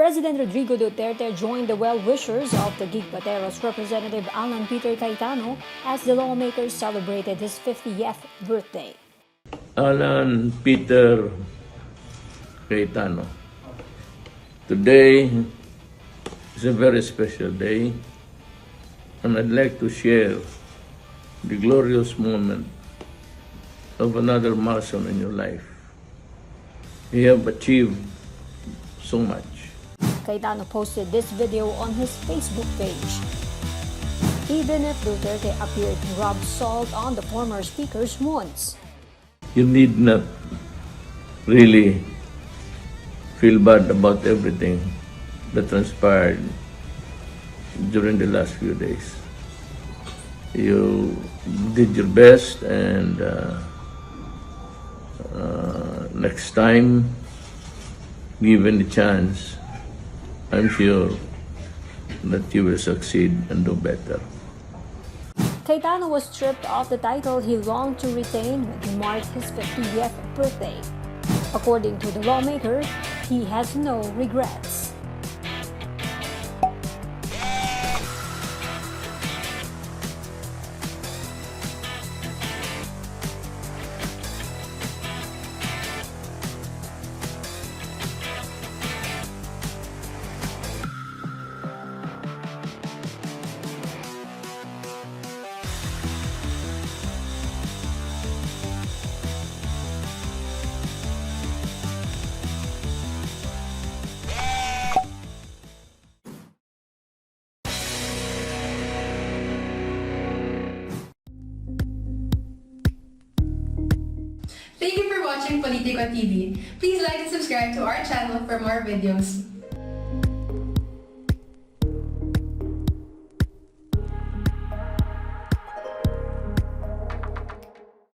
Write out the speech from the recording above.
President Rodrigo Duterte joined the well-wishers of the Gigpateros Representative Alan Peter Cayetano as the lawmakers celebrated his 50th birthday. Alan Peter Cayetano, today is a very special day, and I'd like to share the glorious moment of another milestone in your life. You have achieved so much. Cayetano posted this video on his Facebook page. Even if Duterte appeared to rub salt on the former speaker's wounds. You need not really feel bad about everything that transpired during the last few days. You did your best, and next time, given the chance, I'm sure that you will succeed and do better. Cayetano was stripped of the title he longed to retain when he marked his 50th birthday. According to the lawmaker, he has no regrets. Thank you for watching Politico TV. Please like and subscribe to our channel for more videos.